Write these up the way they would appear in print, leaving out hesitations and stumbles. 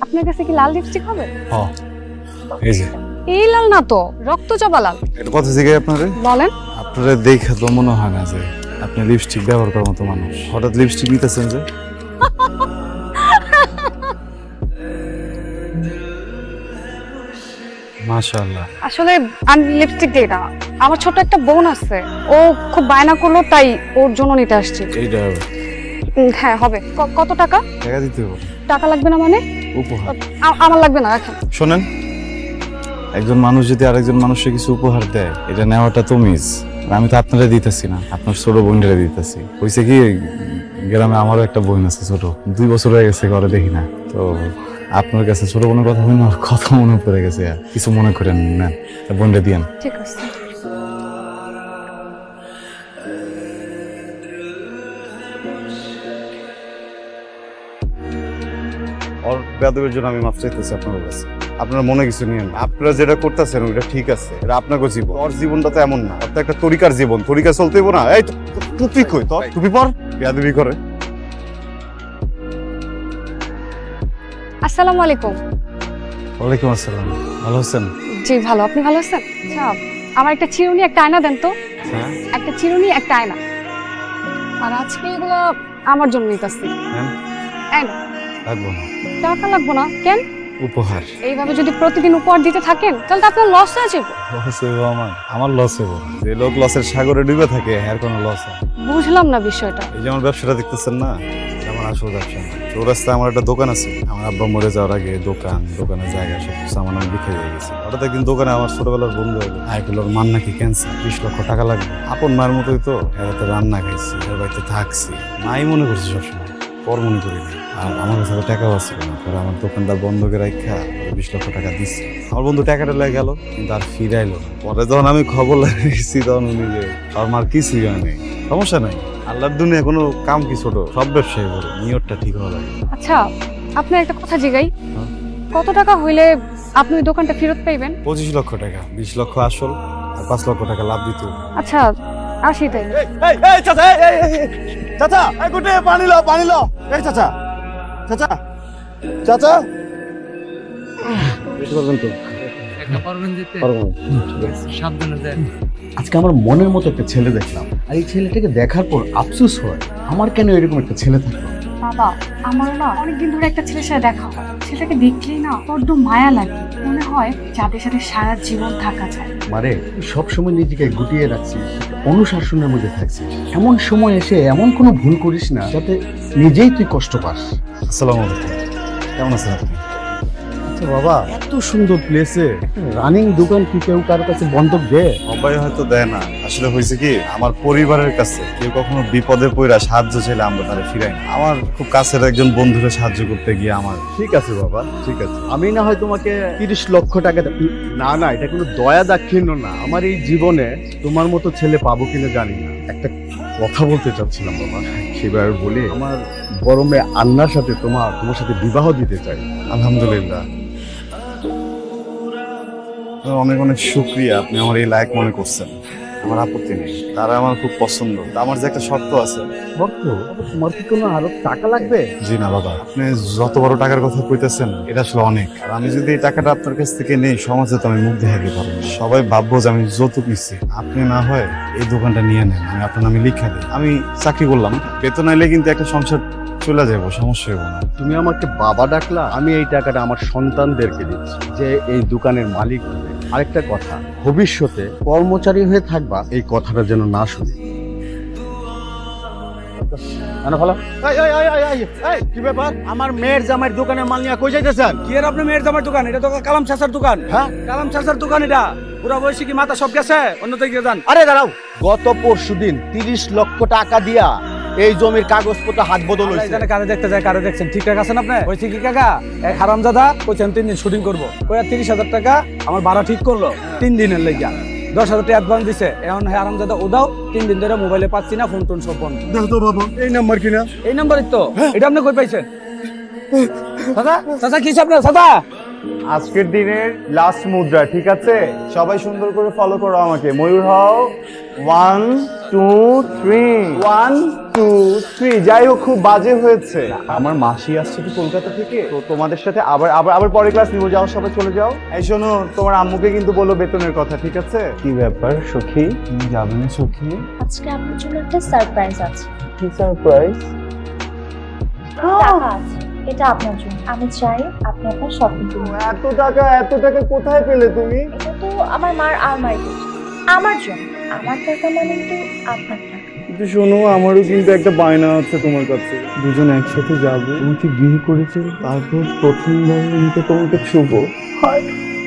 আপনার কাছে কি লাল লিপস্টিক হবে? হ্যাঁ এই যে এই লাল না তো, রক্তচপা লাল। এটা কথা জিজ্ঞাসা আপনারে বলেন। আপনারা দেখে তো মনে হয় না যে আপনি লিপস্টিক ব্যবহার করার মতো মানুষ। হঠাৎ লিপস্টিক নিতেছেন যে? মাশাআল্লাহ। আসলে আমি লিপস্টিক দিই না, আমার ছোট একটা বোন আছে, ও খুব বায়না করলো তাই ওর জন্য নিতে আসছি। এইটা হ্যাঁ হবে। কত টাকা? টাকা দিতে হবে। টাকা লাগবে না মানে? উপহার। আমার লাগবে না, রাখেন। শোনেন, একজন মানুষ যদি আরেকজন মানুষকে কিছু উপহার দেয়, এটা নেওয়াটা তো মিস। আমি তো আপনারা দিতেছি না, আপনার ছোট বোনটা দিতেছি। হয়েছে কি, গ্রামে আমারও একটা বোন আছে ছোট, 2 বছর হয়ে গেছে ঘরে দেখি না। তো আপনার কাছে ছোট বোনের কথা মনে আমার কথা মনে পড়ে গেছে। কিছু মনে করেন না, বোনটা দিয়েন। ঠিক আছে। ওর বেয়াদবের জন্য আমি মাফ চাইতেছি আপনার কাছে। আপনারা মনে কিছু নিয়েন না। আপনারা যেটা করতেছেন ওইটা ঠিক আছে, এটা আপনাকে জীবন। ওর জীবনটা তো এমন না, ওর তো একটা তরিকার জীবন, তরিকা চলতে হইব না। এই টুপি কই তোর? টুপি পর, বেয়াদবি করে। আসসালামু আলাইকুম। ওয়ালাইকুম আসসালাম। ভালো আছেন? জি ভালো, আপনি ভালো আছেন? আচ্ছা, আমার একটা চিরুনি একটা আয়না দেন তো। হ্যাঁ একটা চিরুনি একটা আয়না। আর আজকে এগুলো আমার জন্য নিতেছি। হ্যাঁ, আয়না লাগবো না। টাকা লাগবো না কেন? উপহার। এইভাবে যদি প্রতিদিন উপহার দিতে থাকেন তাহলে তো আপনার লস হয়ে যাবে। লস হইব আমার লস হইব। যে লোক লসের সাগরে ডুবে থাকে এর কোনো লস হয়? বুঝলাম না বিষয়টা। এই যে আমার ব্যবসাটা দেখতেছেন না, এটা আমার আসল ব্যবসা না। চৌরাস্তায় আমার একটা দোকান আছে। আমার আব্বা মরে যাওয়ার আগে দোকানের জায়গা সব কিছু আমার নামে লিখে দিয়ে গেছে। হঠাৎ একদিন দোকানে আমার ছোটবেলার বন্ধু হলো। আইগুলোর মান নাকি ক্যান্সার, 20 লক্ষ টাকা লাগবে। আপন মায়ের মতোই তো, এরাতে রান্না খাইছি, এর বাড়িতে থাকছি, মাই মনে করছি সবসময়, পর মনে করিনি। আর আমার কাছে তো টাকাও আছে না, পরে আমার দোকানটা বন্ধ করে রাখা 20 লক্ষ টাকা দিচ্ছি। আমার বন্ধু টাকাটা লেগে গেল, কিন্তু আর ফিরাইলো না। পরে যখন আমি খবর লাগিয়েছি তখন উনি যে আর মার কিছুই হয় নাই। সমস্যা নাই, আল্লাহর দুনিয়া কোনো কাম কি ছোট, সব ব্যবসায়ী বড়, নিয়তটা ঠিক হওয়া লাগে। আচ্ছা, আপনার একটা কথা জিগাই, হ্যাঁ। কত টাকা হইলে আপনি ওই দোকানটা ফেরত পাইবেন? 25 লক্ষ টাকা, 20 লক্ষ আসল আর 5 লক্ষ টাকা লাভ দিতে হবে। আচ্ছা আসি তাই। চাচা এই গুটে পানি লো। এই চাচা চাচা চাচা বেশি করবেন তো? একটা পারবেন দিতে? পারবেন। সাবধানে দেন। আজকে আমার মনের মতো একটা ছেলে দেখলাম, আর এই ছেলেটাকে দেখার পর আফসোস হয় আমার কেন এরকম একটা ছেলে থাকলো। বাবা, আমার না অনেকদিন ধরে একটা ছেলের সাথে দেখা হয়, ছেলেটাকে দেখলেই না বড্ড মায়া লাগে, মনে হয় যাদের সাথে সারা জীবন থাকা যায়। মারে, তুই সবসময় নিজেকে গুটিয়ে রাখছিস, অনুশাসনের মধ্যে থাকছিস। এমন সময় এসে এমন কোনো ভুল করিস না যাতে নিজেই তুই কষ্ট পাস। আসসালামু আলাইকুম, কেমন আছেন আপনি? আচ্ছা বাবা, এত সুন্দর প্লেসে রানিং দোকান কি কেউ কারো কাছে বন্ধক দেয়? সবাই হয়তো দেয় না। আসলে হয়েছে কি, আমার পরিবারের কাছে কেউ কখনো বিপদে পড়া সাহায্য চাইলে আমরা তারা ফিরাই না। আমার খুব কাছের একজন বন্ধুকে সাহায্য করতে গিয়ে আমার ঠিক আছে বাবা, ঠিক আছে, আমি না হয় তোমাকে 30 লক্ষ টাকা না না, এটা কোনো দয়া দাক্ষিণ্য না। আমার এই জীবনে তোমার মতো ছেলে পাবো কিনা জানি না। একটা কথা বলতে চাচ্ছিলাম বাবা, সেবার বলে আমার বড় মেয়ে আন্নার সাথে তোমার সাথে বিবাহ দিতে চাই। আলহামদুলিল্লাহ, অনেক অনেক শুক্রিয়া, আপনি আমার এই লায়ক মনে করছেন। আমার আপত্তি নেই, তারা আমার খুব পছন্দ। আমার যে একটা শর্ত আছে। শর্ত? তোমার কি কোনো আরো টাকা লাগবে? জি না বাবা, আপনি যত বড় টাকার কথা কইতেছেন এটা আসলে অনেক। আর আমি যদি এই টাকাটা আপনার কাছ থেকে নেই, সমাজে তো আমি মুখ দেখাতে পারবো না। সবাই ভাববো যে আমি যৌতুক নিচ্ছি। আপনি না হয় এই দোকানটা নিয়ে নেন, আমি আপনার নামে লিখে দিই। আমি চাকরি করলাম, বেতন আইলে কিন্তু একটা সংসার চলে যাবো, সমস্যা হইব না। তুমি আমাকে বাবা ডাকলা, আমি এই টাকাটা আমার সন্তানদেরকে দিচ্ছি, যে এই দোকানের মালিক হবে। আরেকটা কথা, ভবিষ্যতে কর্মচারী হয়ে থাকবা, এই কথাটা যেন না শুনি। কি ব্যাপার? আমার মেয়ের জামাইয়ের দোকানের মাল নিয়ে কই যাইতেছেন? কি আর আপনার মেয়ের জামার দোকান? এটা তো কালাম চাচার দোকান। হ্যাঁ, কালাম চাচার দোকান এটা। পুরা বয়সী কি মাথা সব গেছে? অন্যদিকে গিয়ে যান। আরে দাঁড়াও, গত পরশুদিন 30 লক্ষ টাকা দিয়া এই জমির কাগজপত্র হাত বদল হয়েছে। এখানে কারে দেখতে যায়, কারে দেখছেন? ঠিকঠাক আছেন আপনি? হয়েছে কি কাকা, এক হারামজাদা কইছেন 3 দিন শুটিং করবো, কই আর 30,000 টাকা আমার ভাড়া ঠিক করলো 3 দিনের লেগা। 10,000 টাকা অ্যাডভান্স দিছে। এখন হারামজাদা ওদাও 3 দিন ধরে মোবাইলে পাচ্ছি না, ফোন টোন সব বন্ধ। দেখো তো বাবা, এই নাম্বার কিনা? এই নাম্বারই তো। এটা আপনি কই পাইছেন? দাদা চাচা কি আপনার দাদা? আজকের দিনের লাস্ট মুদ্রা, ঠিক আছে? সবাই সুন্দর করে ফলো করো আমাকে। ময়ূর হও। 1 2 3 1 2 3 যাই হোক খুব বাজে হয়েছে। আমার মাসি আসছে তো কলকাতা থেকে, তো তোমাদের সাথে আবার আবার আবার পরে ক্লাস নিব। যাও সবাই চলে যাও। এই শোনো, তোমার আম্মুকে কিন্তু বলো বেতনের কথা, ঠিক আছে? কি ব্যাপার সখী, তুমি যাবে না সখী? আজকে আপনার জন্য একটা সারপ্রাইজ আছে। কি সারপ্রাইজ? টাকা আছে, এটা আপনার জন্য। আমি চাই আপনি আপনার শপিং করুন। এত টাকা কোথায় পেলে তুমি? এটা তো আমার মার আলমারি থেকে। আমার জন্য। আমার টাকা মানে তো আপনার টাকা। কিন্তু শোনো, আমারও কিন্তু একটা বায়না আছে তোমার কাছে। দুজন একসাথে যাবো, তোমাকে বিয়ে করেছে, তারপর প্রথমবার তো তোমাকে ছুব।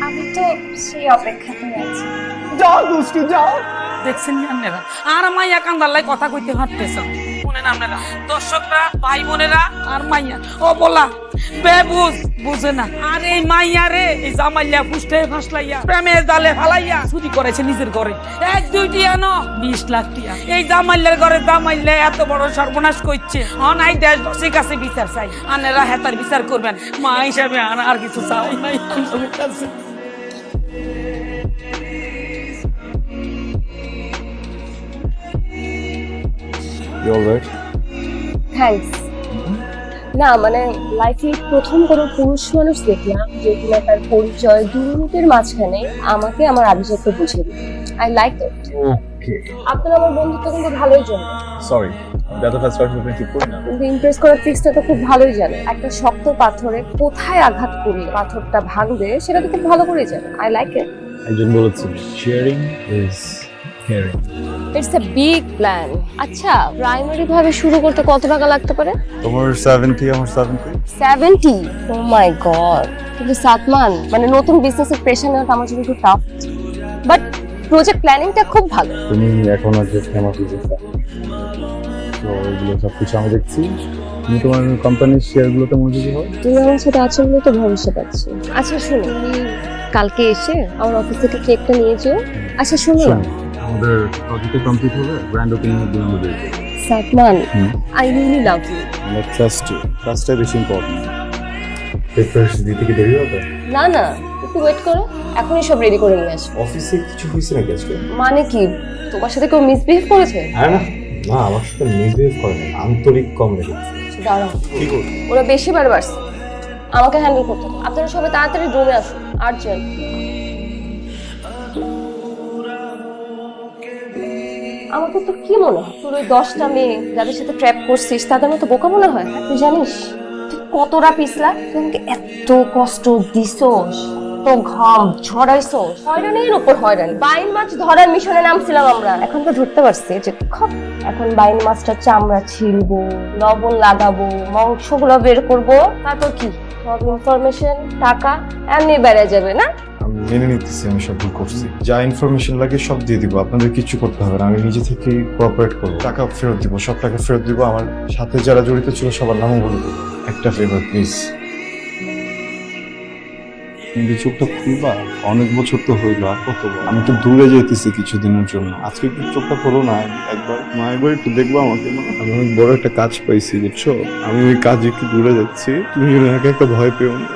আমি তো সেই অপেক্ষাতেই আছি। যাও দুষ্টু যাও। দেখছেন আপনারা আর মাইয়া কান্দাল্লাই কথা কইতে হাঁটতেছেন। শুনেন আপনারা দর্শকরা, ভাই বোনেরা, আর মাইয়া ও বলা বেবুজ বুঝে না। আর এই মাইয়া রে এই জামাইয়া ফুসতে ফাসলাইয়া প্রেমের জালে ফালাইয়া চুরি করেছে নিজের ঘরে। 1-2টি আনো 20 লাখ টিয়া। এই জামাইয়ার ঘরে জামাইয়া এত বড় সর্বনাশ করছে। অনাই দেশবাসীর কাছে বিচার চাই। আনেরা হেতার বিচার করবেন। মা হিসাবে আর কিছু চাই নাই আপনাদের কাছে। থ্যাঙ্কস। না মানে লাইফে প্রথম কোনো পুরুষ মানুষ দেখলাম যে কিনা তার পরিচয় 2 মিনিটের মাঝখানে আমাকে আমার আভিজাত্য বুঝিয়ে দিল। I like it. ওকে আপনার আমার বন্ধুত্ব কিন্তু ভালোই জন্য, সরি, যতটা সরি তুমি ঠিক করি না। কিন্তু ইমপ্রেস করার ট্রিক্সটা তো খুব ভালোই জানে। একটা শক্ত পাথরে কোথায় আঘাত করলে পাথরটা ভাঙবে সেটা তো খুব ভালো করে জানে। I like it. একজন বলেছিল sharing is caring. It's a big plan. আচ্ছা, প্রাইমারি ভাবে শুরু করতে কত টাকা লাগতে পারে? তোমার 70, আমার 70। 70? ও মাই গড। কিন্তু সাতমান মানে নতুন বিজনেসের প্রেশার নেওয়াটা আমার জন্য একটু টাফ, বাট প্রজেক্ট প্ল্যানিংটা খুব ভালো। তুমি এখন আর যে আমার বিজনেস তো এগুলো সব কিছু আমি দেখছি। তুমি তোমার কোম্পানির শেয়ারগুলোতে মনোযোগী হও। তুমি আমার সাথে আছো বলে তো ভরসা পাচ্ছি। আচ্ছা শোনো, তুমি কালকে এসে আমার অফিস থেকে কেকটা নিয়ে যেও। আচ্ছা শোনো না, আমাদের প্রজেক্ট কমপ্লিট হলে গ্র্যান্ড ওপেনিং এর দিন আমরা বের করব। সাতমান, আই রিয়েলি লাভ ইউ। আমরা ট্রাস্ট ইউ। ট্রাস্টটা বেশি ইম্পর্টেন্ট। পেপারস দিতে কি দেরি হবে? না না, একটু ওয়েট করো, এখনই সব রেডি করে নিয়ে আসবো। অফিসে কিছু হয়েছে নাকি আজকে? মানে কি, তোমার সাথে কেউ মিসবিহেভ করেছে? হ্যাঁ না না, আমার সাথে মিসবিহেভ করে নাই, আন্তরিক কম লেগেছে। দাঁড়াও, কি করব? ওরা বেশি বার বাড়ছে, আমাকে হ্যান্ডেল করতে হবে। আপনারা সবাই তাড়াতাড়ি রুমে আসুন, আর্জেন্ট। আমাকে তো কি মনে হয় তোর ওই 10টা মেয়ে যাদের সাথে ট্র্যাপ করছিস তাদের মতো বোকা মনে হয়? তুই জানিস তুই কতটা পিছলা? তুই আমাকে এত কষ্ট দিছোস, তো ঘাম ঝরাইছোস, হয়রানির উপর হয়রানি। বাইন মাছ ধরার মিশনে নামছিলাম আমরা, এখন তো ধরতে পারছি যে খপ। এখন বাইন মাছটা চামড়া ছিলবো, লবণ লাগাবো, মাংসগুলো বের করবো, তারপর কি সব ইনফরমেশন টাকা এমনি বেড়ে যাবে না? আমি মেনে নিতেছি আমি সব ভুল করছি। যা ইনফরমেশন লাগে সব দিয়ে দিব, আপনাদের কিছু করতে হবে না। আমি নিজে থেকে কোঅপারেট করবো, টাকা ফেরত দিব, সব টাকা ফেরত দিব। আমার সাথে যারা জড়িত ছিল সবার নামও বলে দেবো। একটা ফেভার প্লিজ, কিন্তু চোখটা খুলবা। অনেক বছর তো হইলো, আর কত? আমি তো দূরে যেতেছি কিছুদিনের জন্য, আজকে একটু চোখটা খোলো না একবার। মা একবার একটু দেখবো আমাকে। আমি অনেক বড় একটা কাজ পাইছি বুঝছো, আমি ওই কাজে একটু দূরে যাচ্ছি, তুমি যেন একা একা ভয় পেও না।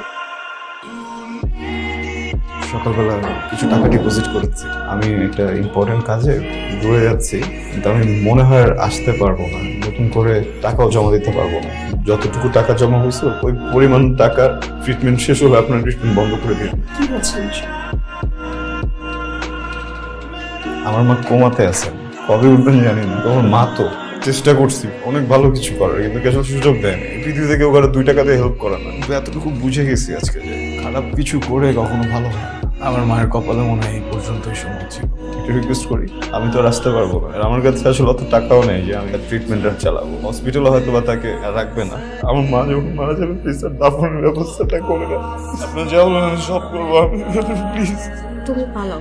সকালবেলা কিছু টাকা ডিপোজিট করেছি, আমি একটা ইম্পর্টেন্ট কাজে দূরে যাচ্ছি, কিন্তু আমি মনে হয় আর আসতে পারবো না, নতুন করে টাকাও জমা দিতে পারবো না। যতটুকু টাকা জমা হয়েছে ওই পরিমাণ টাকা ট্রিটমেন্ট শেষ হলে আপনার ট্রিটমেন্ট বন্ধ করে দিন। কি বলছেন? আমার মা কোমাতে আছে, কবে উঠবেন জানি না। তোমার মা তো চেষ্টা করছি অনেক ভালো কিছু করার, কিন্তু কেউ সুযোগ দেয় না। পৃথিবী থেকে ওখানে 2 টাকা দিয়ে হেল্প করা না, কিন্তু এতটুকু বুঝে গেছি আজকে যে খারাপ কিছু করে কখনো ভালো হয় না। আমার মায়ের কপালে মনে হয় এই পর্যন্তই সময় ছিল। একটু রিকোয়েস্ট করি, আমি তো আর আসতে পারবো না, আর আমার কাছে আসলে অত টাকাও নেই যে আমি ট্রিটমেন্ট আর চালাবো। হসপিটালে হয়তো বা তাকে আর রাখবে না। আমার মা যখন মারা যাবে প্লিজ আর দাফনের ব্যবস্থাটা করে না। আপনার যা বলেন আমি সব করবো, প্লিজ। তুমি পালাও,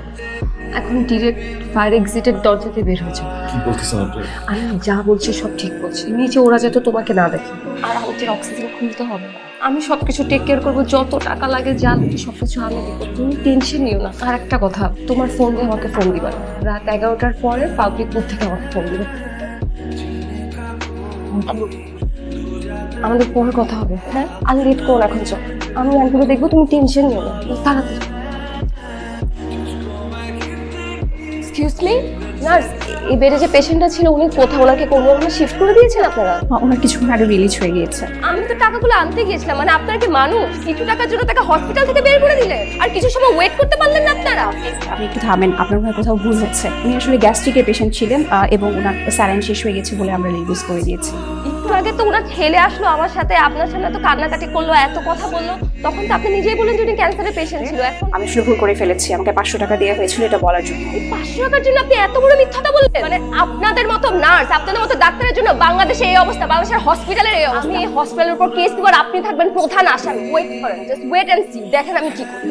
এখন ডিরেক্ট ফায়ার এক্সিটের দরজাতে বের হয়ে যাও। কি বলতেছেন আপনি? আমি যা বলছি সব ঠিক বলছি, নিচে ওরা যাতে তোমাকে না দেখে। আর আমাদের অক্সিজেন খুলতে হবে না, আমি সবকিছু টেক কেয়ার করবো, যত টাকা লাগে যা লাগে সবকিছু আমি দেবো, তুমি টেনশন নিও না। আর একটা কথা, তোমার ফোন দিয়ে আমাকে ফোন দিবা না, রাত 11টার পরে পাবলিক বুথ থেকে আমাকে ফোন দিবে। আমাদের পরে কথা হবে, হ্যাঁ? আমি লেট করো না, এখন চল, আমি আনগুলো দেখবো, তুমি টেনশন নিও না, তাড়াতাড়ি। এক্সকিউজ মি নার্স, এই বেডে যে পেশেন্টটা ছিল উনি কোথাও, ওনাকে কোনো শিফট করে দিয়েছেন আপনারা? ওনার কিছুক্ষণ আগে রিলিজ হয়ে গিয়েছে। আমি তো টাকাগুলো আনতে গিয়েছিলাম, মানে আপনারা কি মানুষ? কিছু টাকার জন্য তাকে হসপিটাল থেকে বের করে দিলেন, আর কিছু সময় ওয়েট করতে পারলেন না আপনারা? আপনি একটু থামেন, আপনার মনে হয় কোথাও ভুল হচ্ছে। উনি আসলে গ্যাস্ট্রিকের পেশেন্ট ছিলেন এবং ওনার স্যালাইন শেষ হয়ে গেছে বলে আমরা রিলিজ করে দিয়েছি। একটু আগে তো ওনার ছেলে আসলো আমার সাথে, আপনার সামনে তো কান্নাকাটি করলো, এত কথা বললো, তখন তো আপনি নিজেই বললেন যে উনি ক্যান্সারের পেশেন্ট ছিল। এখন আমি আসলে ভুল করে ফেলেছি, আমাকে 500 টাকা দেওয়া হয়েছিল এটা বলার জন্য। এই 500 টাকার জন্য আপনি এত বড় মিথ্যাটা বললেন? মানে আপনাদের মতো নার্স, আপনাদের মতো ডাক্তারের জন্য বাংলাদেশে এই অবস্থা, বাংলাদেশের হসপিটালের এই অবস্থা। আমি এই হসপিটালের উপর কেস দিব আর আপনি থাকবেন প্রধান আসামি। ওয়েট করেন, জাস্ট ওয়েট এন্ড সি, দেখেন আমি কি করি।